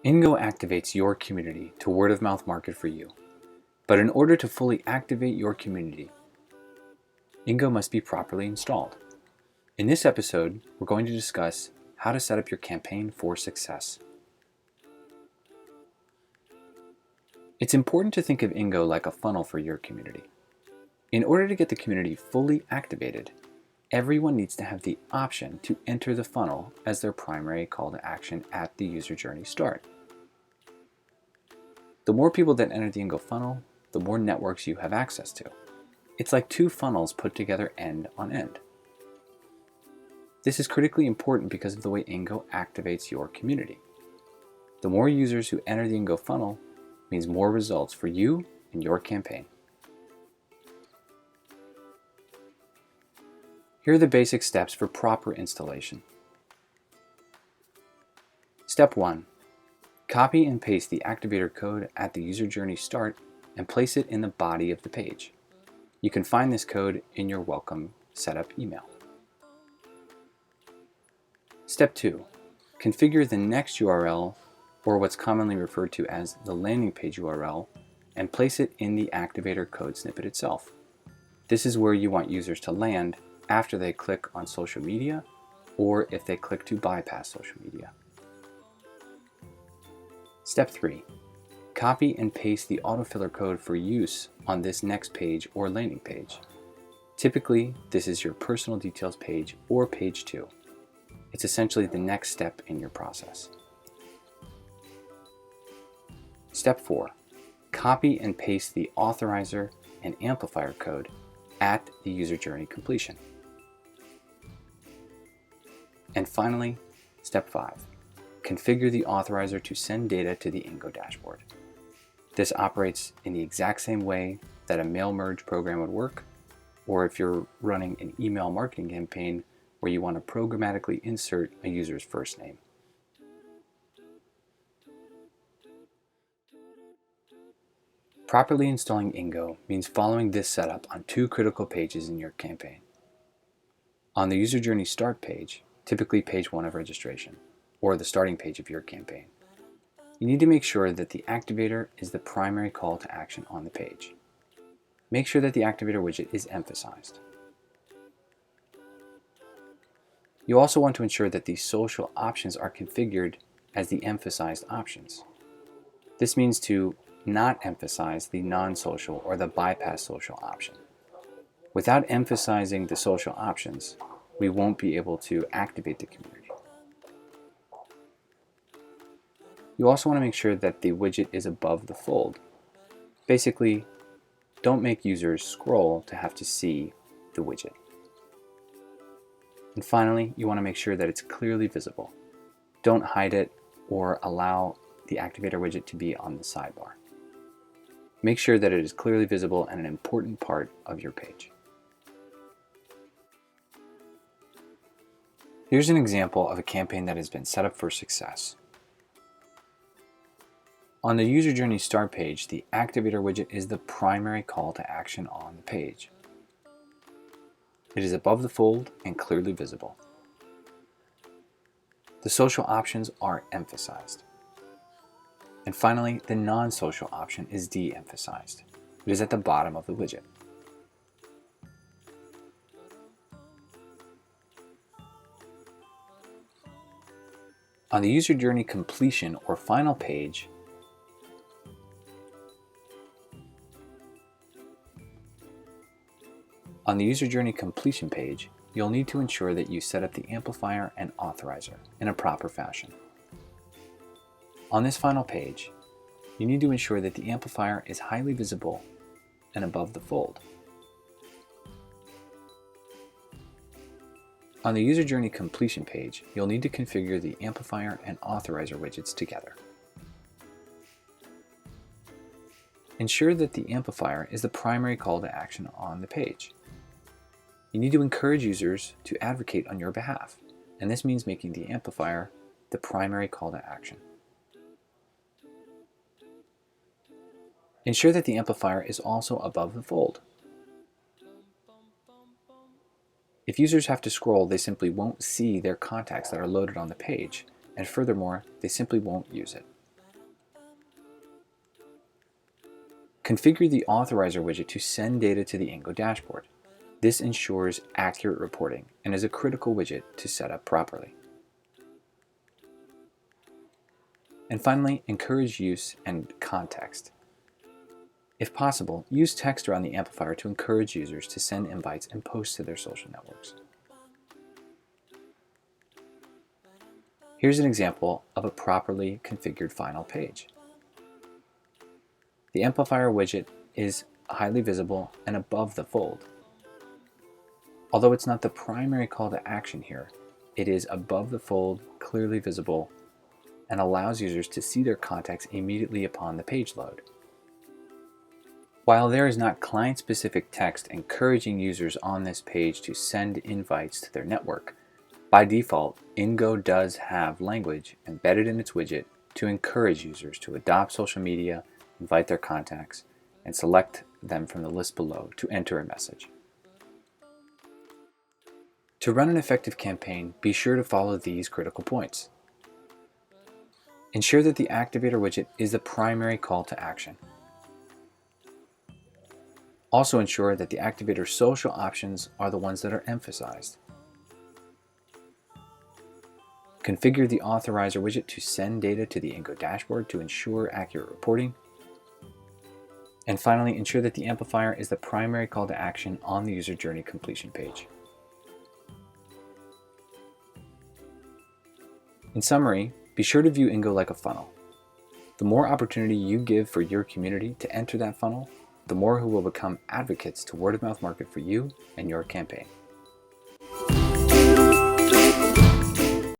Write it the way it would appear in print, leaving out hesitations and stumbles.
InGo activates your community to word-of-mouth market for you. But in order to fully activate your community, InGo must be properly installed. In this episode, we're going to discuss how to set up your campaign for success. It's important to think of InGo like a funnel for your community. In order to get the community fully activated, everyone needs to have the option to enter the funnel as their primary call to action at the user journey start. The more people that enter the InGo funnel, the more networks you have access to. It's like two funnels put together end on end. This is critically important because of the way InGo activates your community. The more users who enter the InGo funnel means more results for you and your campaign. Here are the basic steps for proper installation. Step 1. Copy and paste the activator code at the user journey start and place it in the body of the page. You can find this code in your welcome setup email. Step 2. Configure the next URL, or what's commonly referred to as the landing page URL, and place it in the activator code snippet itself. This is where you want users to land after they click on social media, or if they click to bypass social media. Step 3. Copy and paste the autofiller code for use on this next page or landing page. Typically, this is your personal details page or page 2. It's essentially the next step in your process. Step 4. Copy and paste the authorizer and amplifier code at the user journey completion. And finally, step 5. Configure the authorizer to send data to the InGo dashboard. This operates in the exact same way that a mail merge program would work, or if you're running an email marketing campaign where you want to programmatically insert a user's first name. Properly installing InGo means following this setup on two critical pages in your campaign. On the user journey start page, typically page 1 of registration, or the starting page of your campaign, you need to make sure that the activator is the primary call to action on the page. Make sure that the activator widget is emphasized. You also want to ensure that the social options are configured as the emphasized options. This means to not emphasize the non-social or the bypass social option. Without emphasizing the social options, we won't be able to activate the community. You also want to make sure that the widget is above the fold. Basically, don't make users scroll to have to see the widget. And finally, you want to make sure that it's clearly visible. Don't hide it or allow the activator widget to be on the sidebar. Make sure that it is clearly visible and an important part of your page. Here's an example of a campaign that has been set up for success. On the user journey start page, the activator widget is the primary call to action on the page. It is above the fold and clearly visible. The social options are emphasized. And finally, the non-social option is de-emphasized. It is at the bottom of the widget. On the user journey completion or final page, you'll need to ensure that you set up the amplifier and authorizer in a proper fashion. On this final page, you need to ensure that the amplifier is highly visible and above the fold. On the user journey completion page, you'll need to configure the amplifier and authorizer widgets together. Ensure that the amplifier is the primary call to action on the page. You need to encourage users to advocate on your behalf, and this means making the amplifier the primary call to action. Ensure that the amplifier is also above the fold. If users have to scroll, they simply won't see their contacts that are loaded on the page, and furthermore, they simply won't use it. Configure the Authorizer widget to send data to the InGo dashboard. This ensures accurate reporting and is a critical widget to set up properly. And finally, encourage use and context. If possible, use text around the amplifier to encourage users to send invites and post to their social networks. Here's an example of a properly configured final page. The amplifier widget is highly visible and above the fold. Although it's not the primary call to action here, it is above the fold, clearly visible, and allows users to see their contacts immediately upon the page load. While there is not client-specific text encouraging users on this page to send invites to their network, by default, InGo does have language embedded in its widget to encourage users to adopt social media, invite their contacts, and select them from the list below to enter a message. To run an effective campaign, be sure to follow these critical points. Ensure that the Activator widget is the primary call to action. Also ensure that the Activator social options are the ones that are emphasized. Configure the Authorizer widget to send data to the InGo dashboard to ensure accurate reporting. And finally, ensure that the amplifier is the primary call to action on the user journey completion page. In summary, be sure to view InGo like a funnel. The more opportunity you give for your community to enter that funnel, the more who will become advocates to word-of-mouth market for you and your campaign.